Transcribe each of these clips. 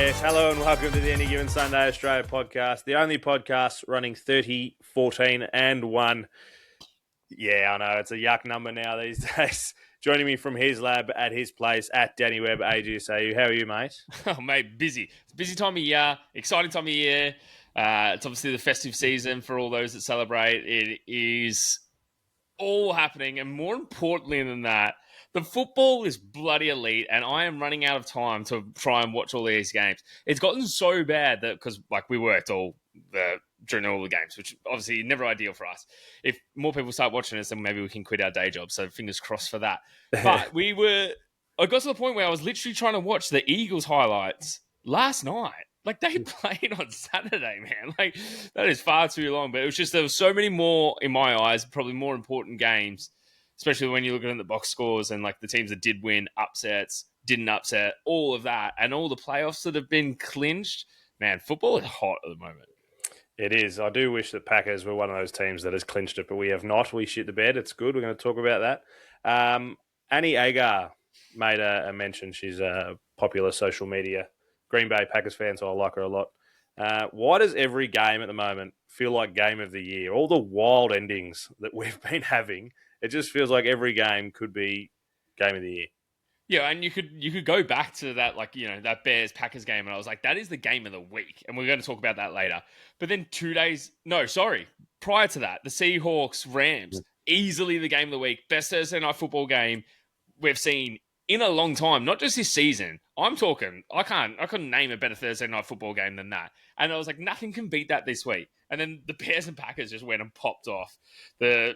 Yes, hello and welcome to the Any Given Sunday Australia podcast, the only podcast running 30, 14 and 1. Yeah, I know, it's a yuck number now these days. Joining me from his lab at his place at Danny Webb AGSAU. How are you, mate? Oh, mate, busy. It's a busy time of year, exciting time of year. It's obviously the festive season for all those that celebrate. It is all happening, and more importantly than that, the football is bloody elite, and I am running out of time to try and watch all these games. It's gotten so bad that because we worked during all the games, which obviously never ideal for us. If more people start watching us, then maybe we can quit our day job. So fingers crossed for that. But I got to the point where I was literally trying to watch the Eagles highlights last night. Like, they played on Saturday, man. Like, that is far too long. But it was just, there was so many more, in my eyes, probably more important games, especially when you look at the box scores and, like, the teams that did win, upsets, didn't upset, all of that, and all the playoffs that have been clinched. Man, football is hot at the moment. It is. I do wish that Packers were one of those teams that has clinched it, but we have not. We shit the bed. It's good. We're going to talk about that. Annie Agar made a mention. She's a popular social media Green Bay Packers fan, so I like her a lot. Why does every game at the moment feel like game of the year? All the wild endings that we've been having, it just feels like every game could be game of the year. Yeah, and you could go back to that, that Bears-Packers game, and I was like, that is the game of the week, and we're going to talk about that later. But then prior to that, the Seahawks-Rams, easily the game of the week, best Thursday night football game we've seen in a long time, not just this season. I'm talking, I couldn't name a better Thursday night football game than that. And I was like, nothing can beat that this week. And then the Bears and Packers just went and popped off. The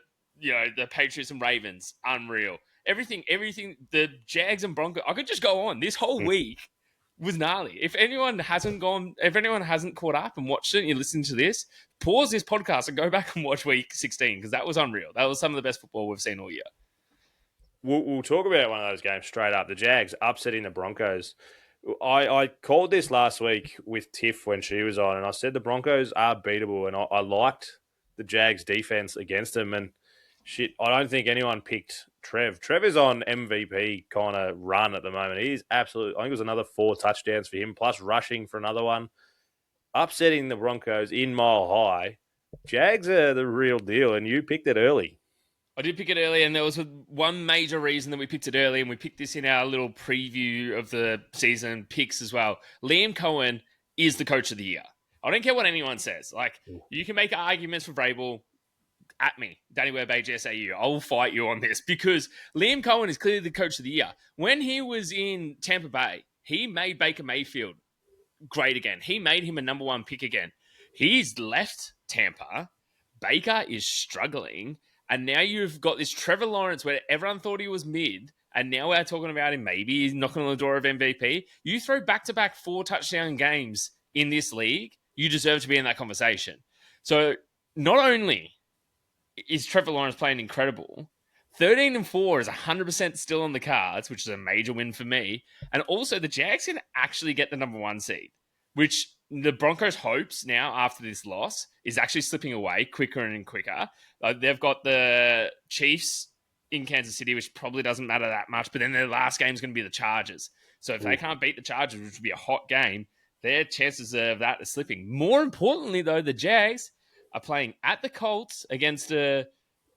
Patriots and Ravens, unreal. Everything, the Jags and Broncos, I could just go on. This whole week was gnarly. If anyone hasn't caught up and watched it and you're listening to this, pause this podcast and go back and watch week 16, because that was unreal. That was some of the best football we've seen all year. We'll talk about one of those games straight up. The Jags upsetting the Broncos. I called this last week with Tiff when she was on, and I said the Broncos are beatable, and I liked the Jags defense against them. And shit, I don't think anyone picked Trev. Trev is on MVP kind of run at the moment. He's absolutely, I think it was another 4 touchdowns for him, plus rushing for another one. Upsetting the Broncos in Mile High. Jags are the real deal, and you picked it early. I did pick it early, and there was one major reason that we picked it early, and we picked this in our little preview of the season picks as well. Liam Cohen is the coach of the year. I don't care what anyone says. Like, you can make arguments for Vrabel at me, Danny Webb, AGSAU. I will fight you on this, because Liam Cohen is clearly the coach of the year. When he was in Tampa Bay, he made Baker Mayfield great again. He made him a number 1 pick again. He's left Tampa. Baker is struggling. And now you've got this Trevor Lawrence where everyone thought he was mid, and now we're talking about him maybe he's knocking on the door of MVP. You throw back-to-back 4 touchdown games in this league, you deserve to be in that conversation. So not only is Trevor Lawrence playing incredible, 13-4 is 100% still on the cards, which is a major win for me. And also the Jags can actually get the number 1 seed, which the Broncos' hopes now after this loss is actually slipping away quicker and quicker. They've got the Chiefs in Kansas City, which probably doesn't matter that much, but then their last game is going to be the Chargers. So if they can't beat the Chargers, which would be a hot game, their chances of that are slipping. More importantly, though, the Jags are playing at the Colts against a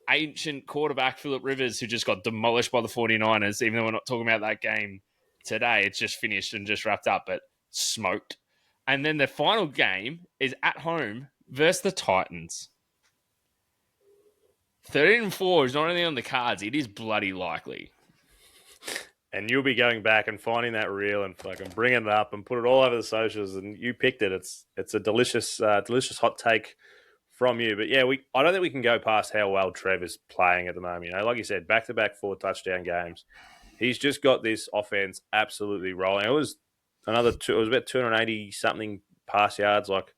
ancient quarterback, Phillip Rivers, who just got demolished by the 49ers, even though we're not talking about that game today. It's just finished and just wrapped up, but smoked. And then the final game is at home versus the Titans. 13-4 is not only on the cards, it is bloody likely. And you'll be going back and finding that reel and fucking bringing it up and put it all over the socials. And you picked it. It's a delicious hot take from you. But yeah, I don't think we can go past how well Trevor's playing at the moment. You know, like you said, back-to-back 4 touchdown games. He's just got this offense absolutely rolling. It was about 280 something pass yards, like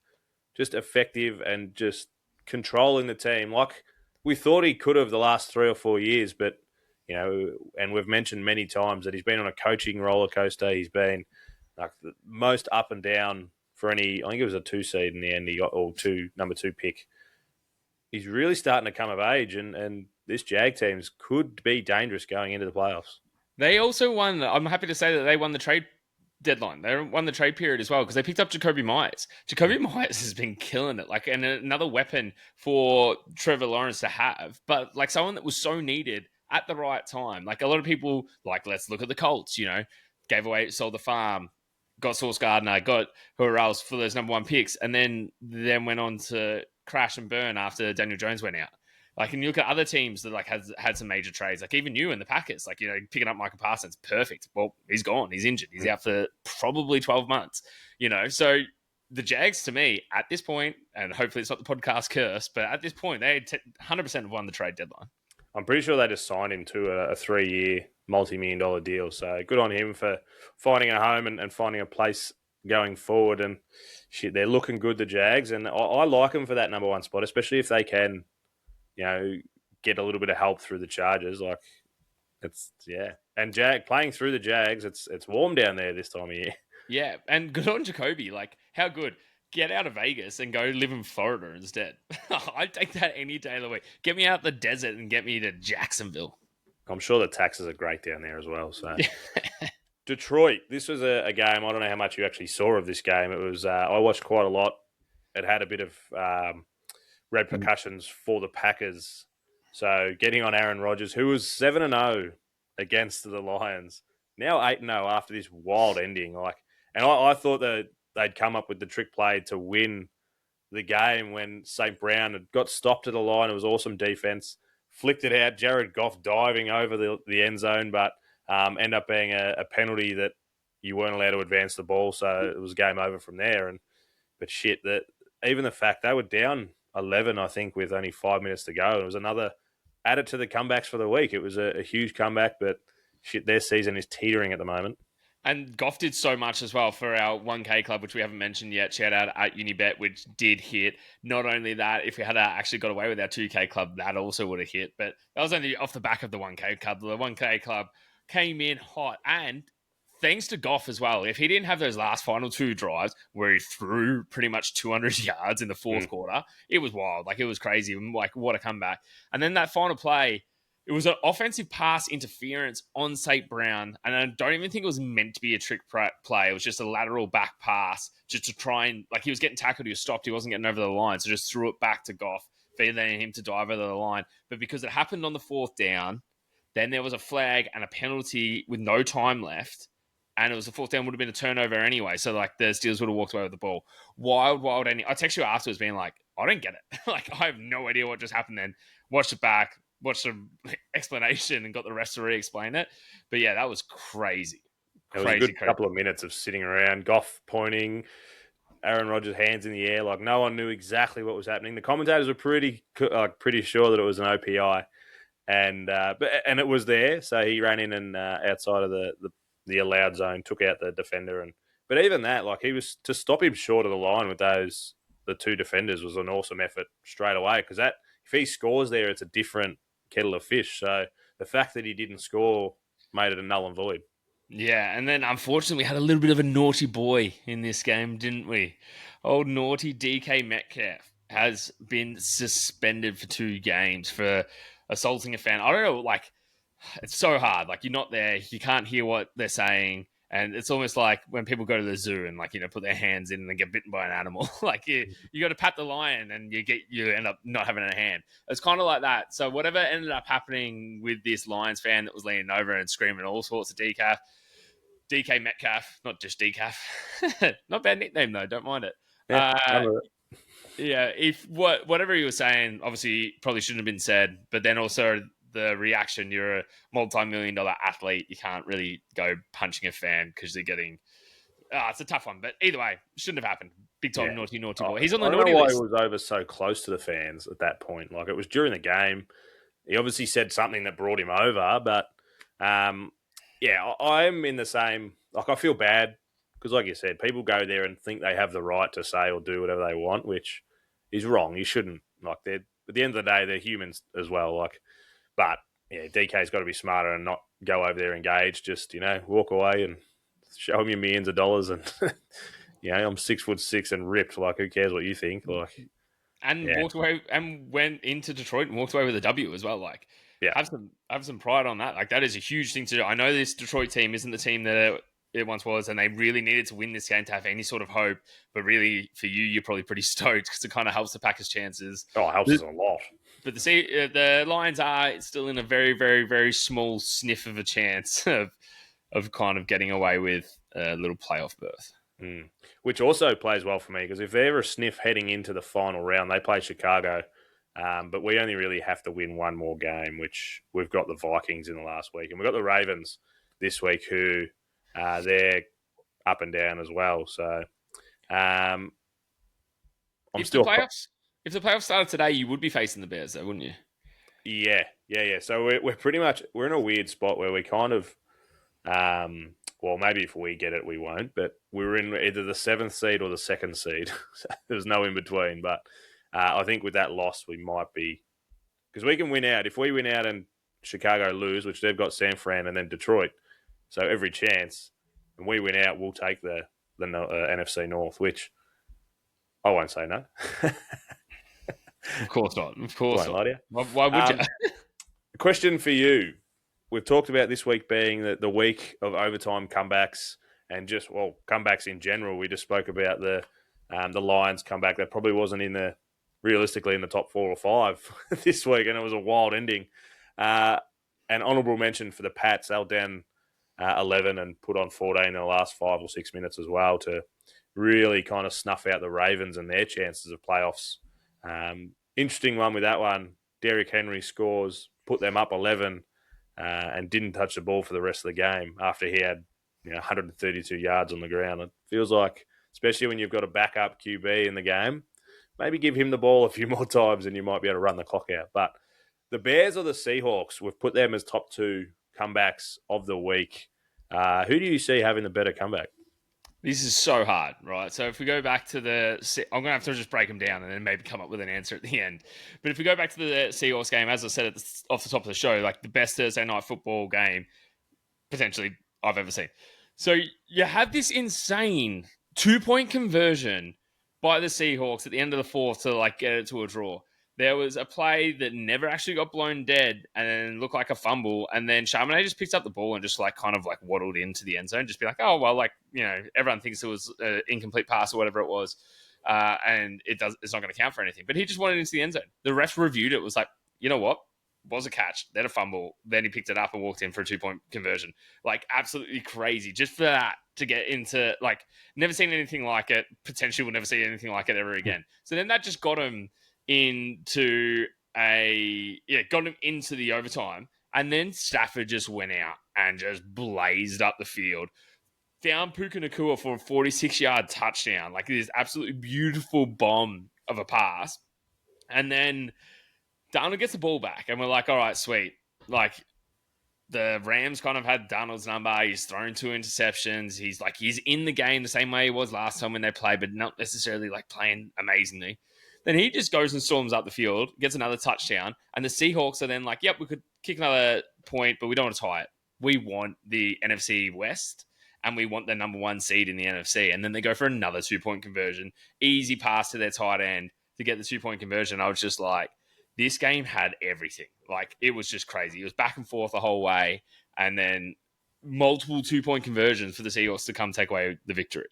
just effective and just controlling the team. Like we thought he could have the last 3 or 4 years, but you know, and we've mentioned many times that he's been on a coaching roller coaster. He's been like the most up and down for any. I think it was a 2 seed in the end. He got number 2 pick. He's really starting to come of age, and this Jag teams could be dangerous going into the playoffs. They also won. I'm happy to say that they won the trade deadline. They won the trade period as well because they picked up Jacoby Myers. Jacoby Myers has been killing it, like, and another weapon for Trevor Lawrence to have, but like someone that was so needed at the right time. Like a lot of people, like, let's look at the Colts. Gave away, sold the farm, got Sauce Gardner, got whoever else for those number one picks, and then went on to crash and burn after Daniel Jones went out. Like, and you look at other teams that like has had some major trades, like even you and the Packers, like, picking up Michael Parsons, perfect. Well, he's gone, he's injured, he's out for probably 12 months. So the Jags, to me, at this point, and hopefully it's not the podcast curse, but at this point, they 100% have won the trade deadline. I'm pretty sure they just signed him to a 3-year, multi-million-dollar deal. So good on him for finding a home and finding a place going forward. And shit, they're looking good, the Jags. And I like them for that number one spot, especially if they can, get a little bit of help through the Chargers. Like, And playing through the Jags, it's warm down there this time of year. Yeah, and good on Jacoby. Like, how good. Get out of Vegas and go live in Florida instead. I'd take that any day of the week. Get me out the desert and get me to Jacksonville. I'm sure the taxes are great down there as well. So, Detroit. This was a game. I don't know how much you actually saw of this game. It was. I watched quite a lot. It had a bit of repercussions for the Packers. So, getting on Aaron Rodgers, who was 7-0 against the Lions, now 8-0 after this wild ending. And I thought that they'd come up with the trick play to win the game when St. Brown had got stopped at the line. It was awesome defense. Flicked it out. Jared Goff diving over the end zone, but ended up being a penalty that you weren't allowed to advance the ball, so it was game over from there. But shit, even the fact they were down 11, I think, with only 5 minutes to go, it was another added to the comebacks for the week. It was a huge comeback, but shit, their season is teetering at the moment. And Goff did so much as well for our 1K club, which we haven't mentioned yet. Shout out at Unibet, which did hit. Not only that, if we had actually got away with our 2K club, that also would have hit. But that was only off the back of the 1K club. The 1K club came in hot. And thanks to Goff as well, if he didn't have those last final 2 drives where he threw pretty much 200 yards in the fourth quarter, it was wild. Like, it was crazy. Like, what a comeback. And then that final play, it was an offensive pass interference on St. Brown, and I don't even think it was meant to be a trick play. It was just a lateral back pass just to try and, like, he was getting tackled, he was stopped, he wasn't getting over the line, so just threw it back to Goff, feeding him to dive over the line. But because it happened on the 4th down, then there was a flag and a penalty with no time left, and it was a 4th down, would have been a turnover anyway, so, like, the Steelers would have walked away with the ball. Wild ending. I texted you afterwards being like, I don't get it. Like, I have no idea what just happened then. Watched it back, watched the explanation and got the rest to re-explain it. But yeah, that was crazy. It was a good couple of minutes of sitting around, Goff pointing, Aaron Rodgers' hands in the air. Like, no one knew exactly what was happening. The commentators were pretty sure that it was an OPI. And it was there. So he ran in and outside of the allowed zone, took out the defender. But even that, like, he was to stop him short of the line with the 2 defenders was an awesome effort straight away. Because if he scores there, it's a different kettle of fish. So the fact that he didn't score made it a null and void. Yeah, and then unfortunately we had a little bit of a naughty boy in this game, didn't we? Old naughty DK Metcalf has been suspended for 2 games for assaulting a fan. I don't know, like, it's so hard. Like, you're not there, you can't hear what they're saying. And it's almost like when people go to the zoo and, like, put their hands in and they get bitten by an animal. Like, you got to pat the lion and you end up not having a hand. It's kind of like that. So whatever ended up happening with this Lions fan that was leaning over and screaming all sorts of DK Metcalf, not just decaf. Not bad nickname though. Don't mind it. Yeah. If whatever he was saying, obviously probably shouldn't have been said. But then also the reaction, you're a multi-million-dollar athlete, you can't really go punching a fan because they're getting it's a tough one, but either way, shouldn't have happened. Big time naughty boy. He's on the naughty list. I don't know why he was over so close to the fans at that point. Like, it was during the game. He obviously said something that brought him over, but I'm in the same, like, I feel bad because, like you said, people go there and think they have the right to say or do whatever they want, which is wrong. You shouldn't. Like, at the end of the day, they're humans as well. Like, but yeah, DK's got to be smarter and not go over there engage. Just, walk away and show him your millions of dollars. And I'm 6'6" and ripped. Like, who cares what you think? Like, and walked away and went into Detroit and walked away with a W as well. Like, have some pride on that. Like, that is a huge thing to do. I know this Detroit team isn't the team that it once was, and they really needed to win this game to have any sort of hope. But really, for you, you're probably pretty stoked because it kind of helps the Packers' chances. Oh, it helps us a lot. But the Lions are still in a very, very, very small sniff of a chance of kind of getting away with a little playoff berth. Which also plays well for me because if they're a sniff heading into the final round, they play Chicago. But we only really have to win one more game, which we've got the Vikings in the last week. And we've got the Ravens this week who they're up and down as well. So If the playoffs started today, you would be facing the Bears, though, wouldn't you? Yeah. So we're pretty much in a weird spot where we kind of, well, maybe if we get it, we won't. But we're in either the 7th seed or the 2nd seed. So there's no in between. But I think with that loss, we might be because we can win out. If we win out and Chicago lose, which they've got San Fran and then Detroit, so every chance, and we win out, we'll take the NFC North, which I won't say no. Of course not. Of course not. Lie to you. Why would you? Question for you. We've talked about this week being the week of overtime comebacks and just, comebacks in general. We just spoke about the Lions comeback that probably wasn't realistically in the top 4 or 5 this week, and it was a wild ending. An honourable mention for the Pats. They were down 11 and put on 14 in the last 5 or 6 minutes as well to really kind of snuff out the Ravens and their chances of playoffs. Interesting one with that one. Derrick Henry scores, put them up 11 and didn't touch the ball for the rest of the game after he had 132 yards on the ground. It feels like, especially when you've got a backup QB in the game, maybe give him the ball a few more times and you might be able to run the clock out. But the Bears or the Seahawks, we've put them as top 2 comebacks of the week. Who do you see having the better comeback? This is so hard, right? So if we go back to I'm going to have to just break them down and then maybe come up with an answer at the end. But if we go back to the Seahawks game, as I said off the top of the show, like the best Thursday night football game potentially I've ever seen. So you have this insane 2-point conversion by the Seahawks at the end of the 4th to get it to a draw. There was a play that never actually got blown dead and then looked like a fumble. And then Charbonnet just picked up the ball and just waddled into the end zone. Just be like, oh, well, everyone thinks it was an incomplete pass or whatever it was. And it's not going to count for anything. But he just wanted into the end zone. The ref reviewed it, was like, you know what? Was a catch, then a fumble. Then he picked it up and walked in for a 2-point conversion. Absolutely crazy. Just for that to get into, never seen anything like it. Potentially will never see anything like it ever again. So then that just got him into the overtime, and then Stafford just went out and just blazed up the field, found Puka Nacua for a 46-yard touchdown, this absolutely beautiful bomb of a pass, and then Darnold gets the ball back, and we're like, all right, sweet, the Rams kind of had Darnold's number. He's thrown 2 interceptions. He's in the game the same way he was last time when they played, but not necessarily playing amazingly. Then he just goes and storms up the field, gets another touchdown, and the Seahawks are then like, yep, we could kick another point, but we don't want to tie it. We want the NFC West, and we want the number 1 seed in the NFC. And then they go for another 2-point conversion. Easy pass to their tight end to get the 2-point conversion. I was just like, this game had everything. It was just crazy. It was back and forth the whole way, and then multiple 2-point conversions for the Seahawks to come take away the victory.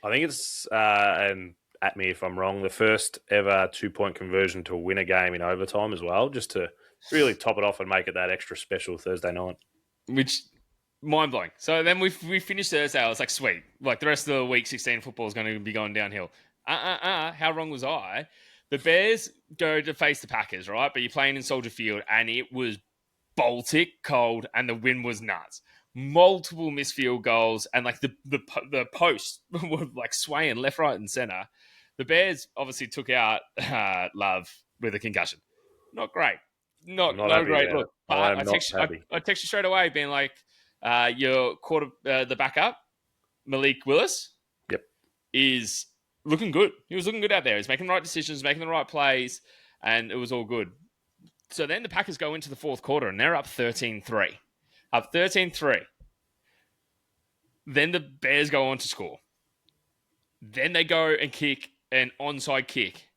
I think it's, and at me if I'm wrong, the first ever 2-point conversion to win a game in overtime as well, just to really top it off and make it that extra special Thursday night. Which, mind-blowing. So then we finished Thursday. I was like, sweet. The rest of the Week 16 football is going to be going downhill. How wrong was I? The Bears go to face the Packers, right? But you're playing in Soldier Field, and it was Baltic cold, and the wind was nuts. Multiple missed field goals, and the posts were swaying left, right, and center. The Bears obviously took out Love with a concussion. Not great. Not great look. But I text you straight away being like, your the backup, Malik Willis, is looking good. He was looking good out there. He's making the right decisions, making the right plays, and it was all good. So then the Packers go into the 4th quarter, and they're up 13-3. Up 13-3. Then the Bears go on to score. Then they go and kick an onside kick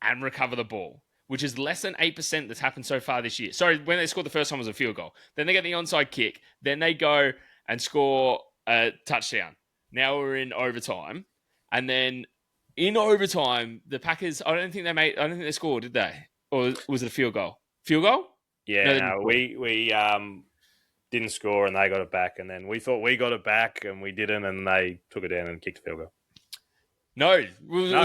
and recover the ball, which is less than 8% that's happened so far this year. Sorry, when they scored the first time it was a field goal. Then they get the onside kick. Then they go and score a touchdown. Now we're in overtime. And then in overtime, the Packers, I don't think they scored, did they? Or was it a field goal? Field goal? Yeah, No, we didn't score and they got it back. And then we thought we got it back and we didn't. And they took it down and kicked a field goal. No,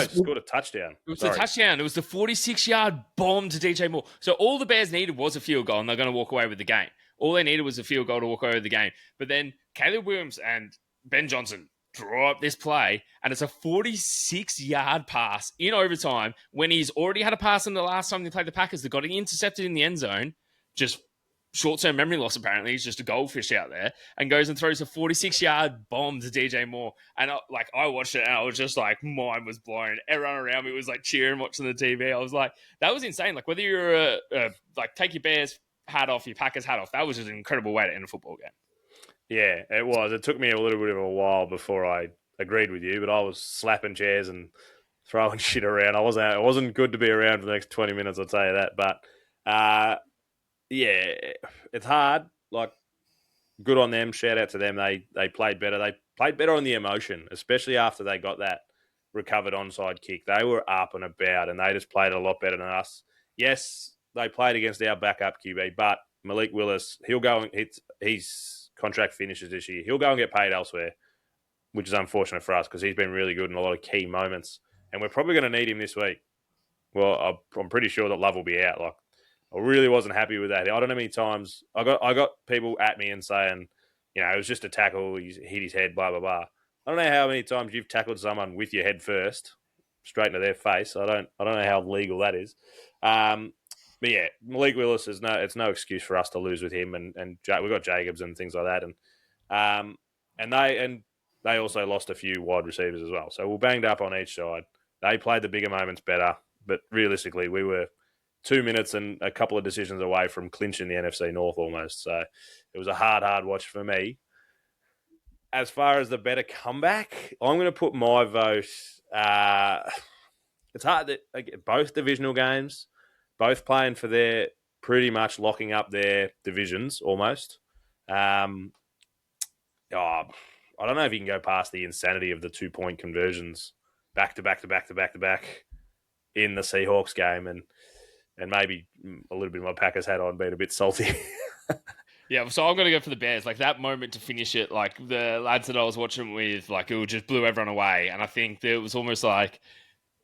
scored a touchdown. It was a touchdown. It was the 46-yard bomb to DJ Moore. So all the Bears needed was a field goal, and they're going to walk away with the game. All they needed was a field goal to walk away with the game. But then Caleb Williams and Ben Johnson draw up this play, and it's a 46-yard pass in overtime when he's already had a pass in the last time they played the Packers that got intercepted in the end zone. Just short-term memory loss, apparently. He's just a goldfish out there and goes and throws a 46-yard bomb to DJ Moore. And I watched it and I was just like, mind was blown. Everyone around me was like cheering, watching the TV. I was like, that was insane. Like whether you're like take your Bears hat off, your Packers hat off, that was just an incredible way to end a football game. Yeah, it was. It took me a little bit of a while before I agreed with you, but I was slapping chairs and throwing shit around. It wasn't good to be around for the next 20 minutes, I'll tell you that. But yeah, it's hard. Like, good on them. Shout out to them. They played better. They played better on the emotion, especially after they got that recovered onside kick. They were up and about, and they just played a lot better than us. Yes, they played against our backup QB, but Malik Willis, he'll go and his contract finishes this year. He'll go and get paid elsewhere, which is unfortunate for us because he's been really good in a lot of key moments, and we're probably going to need him this week. Well, I'm pretty sure that Love will be out. Like, I really wasn't happy with that. I don't know how many times I got people at me and saying, you know, it was just a tackle, he hit his head, blah, blah, blah. I don't know how many times you've tackled someone with your head first, straight into their face. I don't know how legal that is. But yeah, Malik Willis it's no excuse for us to lose with him, and we've got Jacobs and things like that, and they also lost a few wide receivers as well. So we're banged up on each side. They played the bigger moments better, but realistically, we were 2 minutes and a couple of decisions away from clinching the NFC North almost. So it was a hard watch for me. As far as the better comeback, I'm going to put my vote. It's hard that both divisional games, both playing for their pretty much locking up their divisions almost. I don't know if you can go past the insanity of the 2-point conversions back to back in the Seahawks game, and maybe a little bit of my Packers hat on, being a bit salty. Yeah, so I'm going to go for the Bears. Like, that moment to finish it, like, the lads that I was watching with, like, it just blew everyone away. And I think that it was almost like,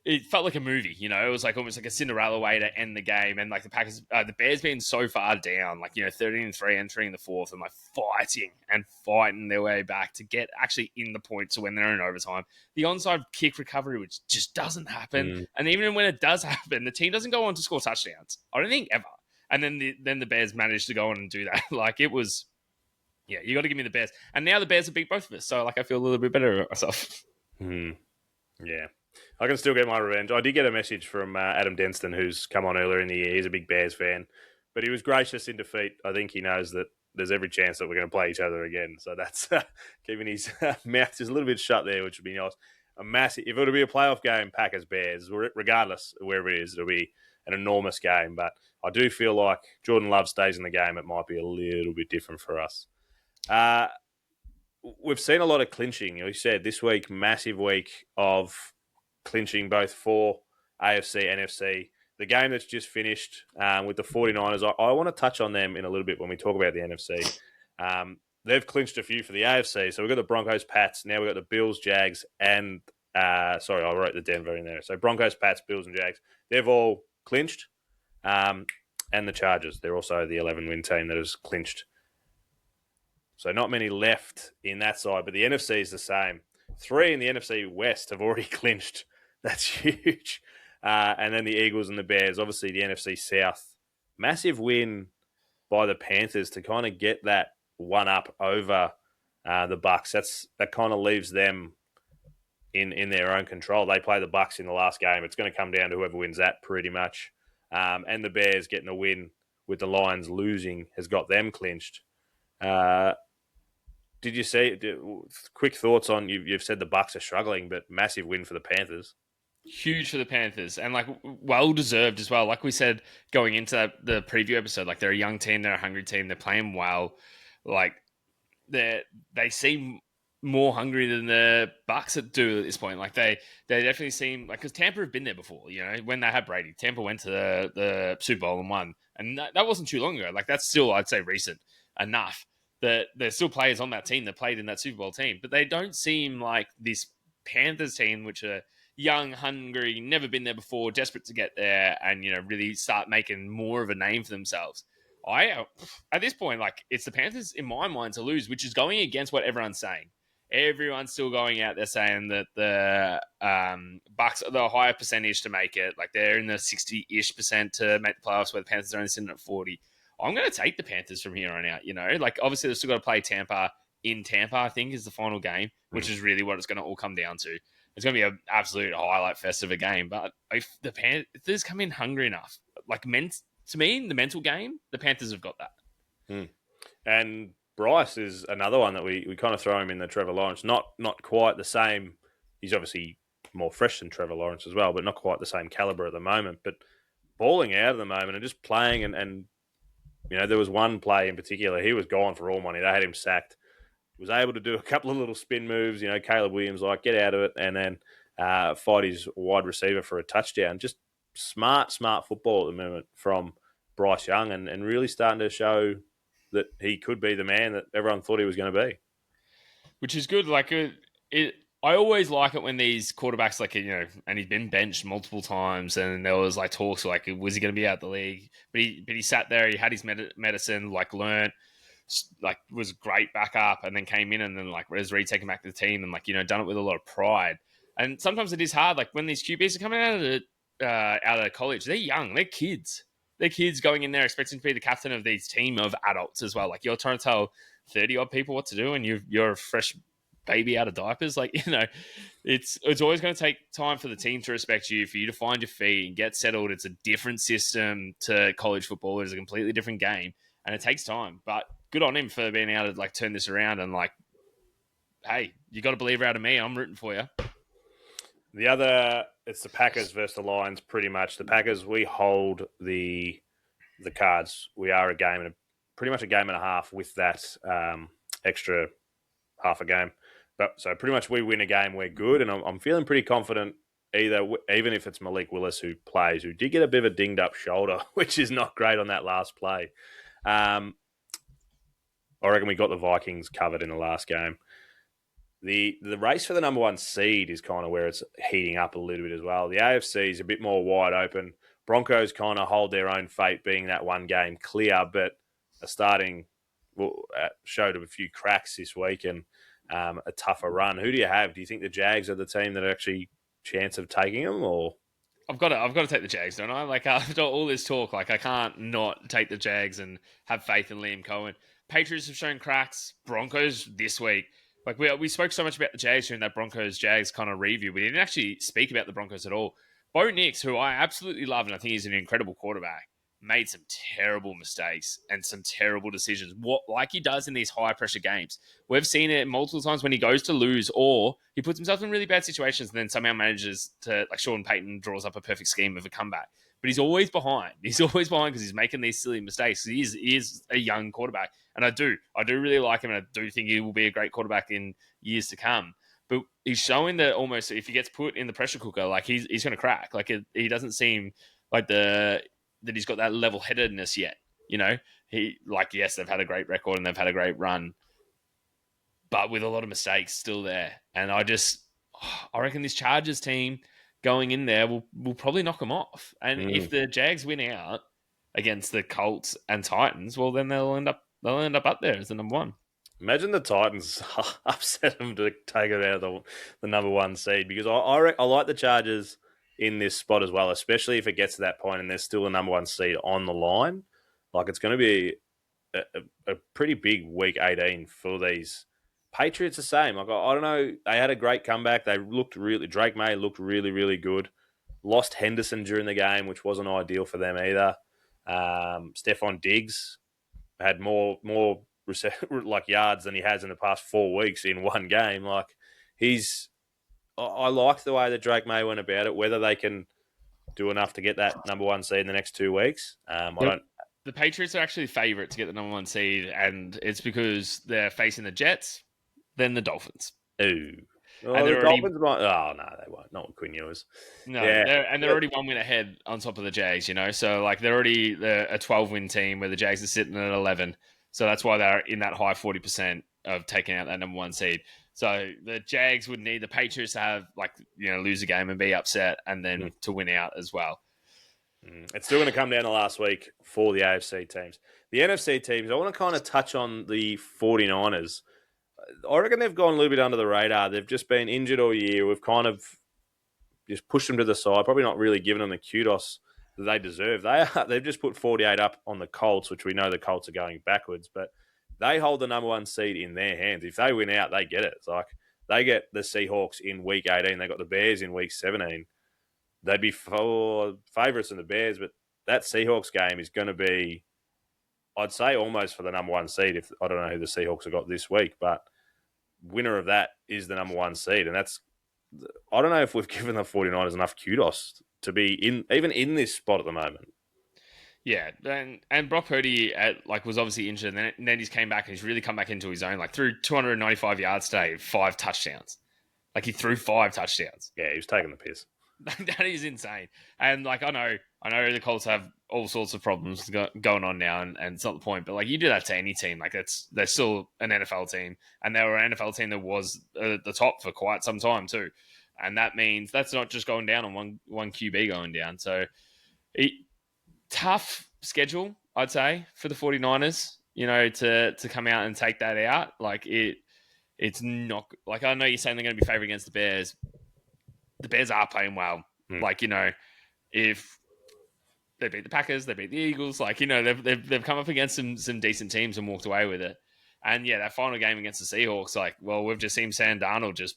it felt like a movie, you know? It was like almost like a Cinderella way to end the game. And, like, the Bears being so far down, like, you know, 13-3 entering the fourth and, like, fighting their way back to get actually in the points when they're in overtime. The onside kick recovery, which just doesn't happen. And even when it does happen, the team doesn't go on to score touchdowns. I don't think ever. And then the Bears managed to go on and do that. Like, it was, yeah, you got to give me the Bears. And now the Bears have beat both of us. So, like, I feel a little bit better about myself. Yeah. I can still get my revenge. I did get a message from Adam Denston, who's come on earlier in the year. He's a big Bears fan. But he was gracious in defeat. I think he knows that there's every chance that we're going to play each other again. So that's keeping his mouth just a little bit shut there, which would be nice. If it were to be a playoff game, Packers-Bears, regardless of wherever it is, it'll be an enormous game. But I do feel like Jordan Love stays in the game, it might be a little bit different for us. We've seen a lot of clinching. You said this week, massive week of clinching both for AFC, NFC. The game that's just finished with the 49ers, I want to touch on them in a little bit when we talk about the NFC. They've clinched a few for the AFC. So we've got the Broncos, Pats. Now we've got the Bills, Jags, and I wrote the Denver in there. So Broncos, Pats, Bills, and Jags. They've all clinched. And the Chargers. They're also the 11-win team that has clinched. So not many left in that side, but the NFC is the same. 3 in the NFC West have already clinched. That's huge. And then the Eagles and the Bears. Obviously, the NFC South. Massive win by the Panthers to kind of get that one up over the Bucks. That kind of leaves them in their own control. They play the Bucks in the last game. It's going to come down to whoever wins that pretty much. And the Bears getting a win with the Lions losing has got them clinched. Did you see? Quick thoughts on you've said the Bucks are struggling, but massive win for the Panthers. Huge for the Panthers, and like well deserved as well. Like we said going into the preview episode, like they're a young team, they're a hungry team, they're playing well. Like they seem more hungry than the Bucks do at this point. Like they definitely seem like, because Tampa have been there before. You know, when they had Brady, Tampa went to the Super Bowl and won, and that wasn't too long ago. Like that's still, I'd say, recent enough that there's still players on that team that played in that Super Bowl team, but they don't seem like this Panthers team, which are young, hungry, never been there before, desperate to get there, and really start making more of a name for themselves. At this point, like, it's the Panthers in my mind to lose, which is going against what everyone's saying. Everyone's still going out there saying that the Bucks are the higher percentage to make it. Like, they're in the 60-ish% to make the playoffs, where the Panthers are only sitting at 40. I'm going to take the Panthers from here on out, Like, obviously, they've still got to play Tampa in Tampa, I think, is the final game, which is really what it's going to all come down to. It's going to be an absolute highlight fest of a game. But if the Panthers come in hungry enough, like, to me, in the mental game, the Panthers have got that. And Bryce is another one that we kind of throw him in the Trevor Lawrence. Not quite the same. He's obviously more fresh than Trevor Lawrence as well, but not quite the same caliber at the moment. But balling out at the moment and just playing and there was one play in particular. He was gone for all money. They had him sacked. Was able to do a couple of little spin moves. Caleb Williams, like, get out of it, and then fight his wide receiver for a touchdown. Just smart football at the moment from Bryce Young, and really starting to show that he could be the man that everyone thought he was going to be. Which is good. Like, I always like it when these quarterbacks, like, and he's been benched multiple times, and there was like talks like, was he going to be out the league? But he sat there, he had his medicine, like, learned, like, was great backup, and then came in and then, like, was retaken back to the team and, like, done it with a lot of pride. And sometimes it is hard, like, when these QBs are coming out of college, they're young, they're kids. They're kids going in there expecting to be the captain of these team of adults as well. Like, you're trying to tell 30-odd people what to do, and you're a fresh baby out of diapers. Like, it's always going to take time for the team to respect you, for you to find your feet and get settled. It's a different system to college football. It's a completely different game, and it takes time. But good on him for being able to, like, turn this around and, like, hey, you got to believe out of me. I'm rooting for you. The other, it's the Packers versus the Lions, pretty much. The Packers, we hold the cards. We are pretty much a game and a half with that extra half a game. But so pretty much we win a game, we're good, and I'm feeling pretty confident. Even if it's Malik Willis who plays, who did get a bit of a dinged up shoulder, which is not great on that last play. I reckon we got the Vikings covered in the last game. The race for the number one seed is kind of where it's heating up a little bit as well. The AFC is a bit more wide open. Broncos kind of hold their own fate, being that one game clear, but showed a few cracks this week and a tougher run. Who do you have? Do you think the Jags are the team that are actually chance of taking them, or? I've got to take the Jags, don't I? Like, after all this talk, like, I can't not take the Jags and have faith in Liam Cohen. Patriots have shown cracks. Broncos this week. Like, we spoke so much about the Jags during that Broncos-Jags kind of review. We didn't actually speak about the Broncos at all. Bo Nix, who I absolutely love, and I think he's an incredible quarterback, made some terrible mistakes and some terrible decisions, like he does in these high-pressure games. We've seen it multiple times when he goes to lose, or he puts himself in really bad situations and then somehow manages to, like, Sean Payton draws up a perfect scheme of a comeback. But he's always behind. He's always behind because he's making these silly mistakes. He is a young quarterback. And I do really like him, and I do think he will be a great quarterback in years to come. But he's showing that almost if he gets put in the pressure cooker, like, he's going to crack. Like, he doesn't seem like that he's got that level-headedness yet. Yes, they've had a great record and they've had a great run, but with a lot of mistakes still there. And I reckon this Chargers team going in there will probably knock them off. And if the Jags win out against the Colts and Titans, well, then they'll end up there as the number one. Imagine the Titans upset them to take it out of the number one seed, because I like the Chargers in this spot as well, especially if it gets to that point and there's still a number one seed on the line. Like, it's going to be a pretty big week 18 for these Patriots. The same. Like, I don't know. They had a great comeback. Drake May looked really, really good. Lost Henderson during the game, which wasn't ideal for them either. Stephon Diggs had more like yards than he has in the past 4 weeks in one game. Like, I like the way that Drake May went about it. Whether they can do enough to get that number one seed in the next 2 weeks, The Patriots are actually favourite to get the number one seed, and it's because they're facing the Jets, then the Dolphins. Ooh. Oh, And the they're already Dolphins might. Oh, no, they won't. Not with Quinn Ewers. no, Yeah. they're already 1 win ahead on top of the Jags. So like they're already a 12-win team where the Jags are sitting at 11. So that's why they're in that high 40% of taking out that number 1 seed. So the Jags would need the Patriots to have lose a game and be upset, and then to win out as well. It's still going to come down to last week for the AFC teams. The NFC teams, I want to kind of touch on the 49ers. I reckon they've gone a little bit under the radar. They've just been injured all year. We've kind of just pushed them to the side, probably not really given them the kudos that they deserve. They've just put 48 up on the Colts, which we know the Colts are going backwards, but they hold the number 1 seed in their hands. If they win out, they get it. It's like they get the Seahawks in week 18. They got the Bears in week 17. They'd be favourites in the Bears, but that Seahawks game is going to be, I'd say, almost for the number 1 seed. If I don't know who the Seahawks have got this week, but winner of that is the number 1 seed. And that's, I don't know if we've given the 49ers enough kudos to be even in this spot at the moment. Yeah, and Brock Purdy was obviously injured, and then he's came back and he's really come back into his own. Like threw 295 yards today, 5 touchdowns. Like he threw 5 touchdowns. Yeah, he was taking the piss. That is insane. And I know the Colts have all sorts of problems going on now, and it's not the point. But you do that to any team, they're still an NFL team, and they were an NFL team that was at the top for quite some time too. And that means that's not just going down on one QB going down. So tough schedule, I'd say, for the 49ers, to come out and take that out. It's not I know you're saying they're going to be favored against the Bears. The Bears are playing well. If they beat the Packers, they beat the Eagles. They've come up against some decent teams and walked away with it. And yeah, that final game against the Seahawks, we've just seen Sam Darnold just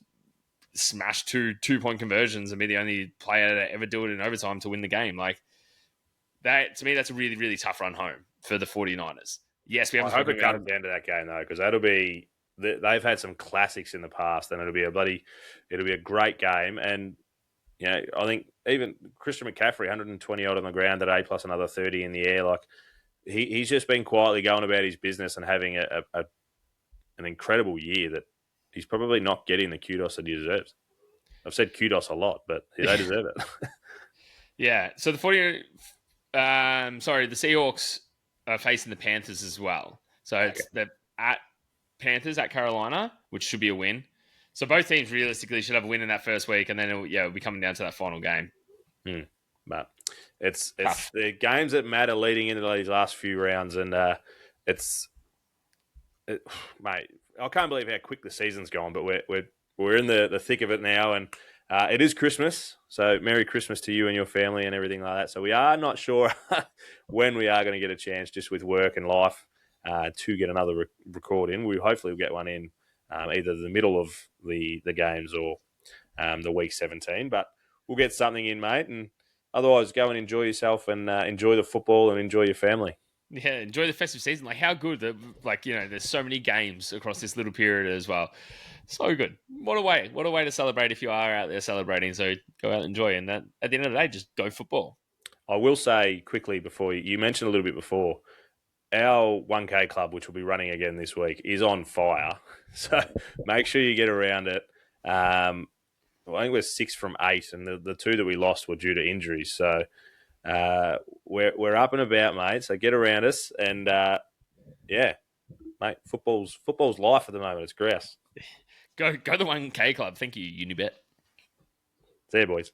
smash 2-point conversions and be the only player to ever do it in overtime to win the game. That, to me, that's a really, really tough run home for the 49ers. Yes, we have. I hope it comes down to that game though, because that'll be. They've had some classics in the past, and it'll be a great game. And I think even Christian McCaffrey, 120 odd on the ground today, plus another 30 in the air. He's just been quietly going about his business and having an incredible year that he's probably not getting the kudos that he deserves. I've said kudos a lot, but they deserve it. Yeah. So the Seahawks are facing the Panthers as well. So they're at Panthers at Carolina, which should be a win. So both teams realistically should have a win in that first week, and then it'll be coming down to that final game. But it's the games that matter leading into these last few rounds, and mate, I can't believe how quick the season's gone. But we're in the thick of it now, and it is Christmas. So Merry Christmas to you and your family and everything like that. So we are not sure when we are going to get a chance, just with work and life, to get another record in. We hopefully will get one in either the middle of the games or the week 17. But we'll get something in, mate. And otherwise, go and enjoy yourself and enjoy the football and enjoy your family. Yeah, enjoy the festive season. How good that, there's so many games across this little period as well. So good. What a way to celebrate if you are out there celebrating. So go out and enjoy. And that, at the end of the day, just go football. I will say quickly before you mentioned a little bit before, our 1K club, which will be running again this week, is on fire. So make sure you get around it. I think we're 6 from 8, and the 2 that we lost were due to injuries. So we're up and about, mate. So get around us, and mate, football's life at the moment. It's grouse. Go the 1K club. Thank you, Unibet. See you, boys.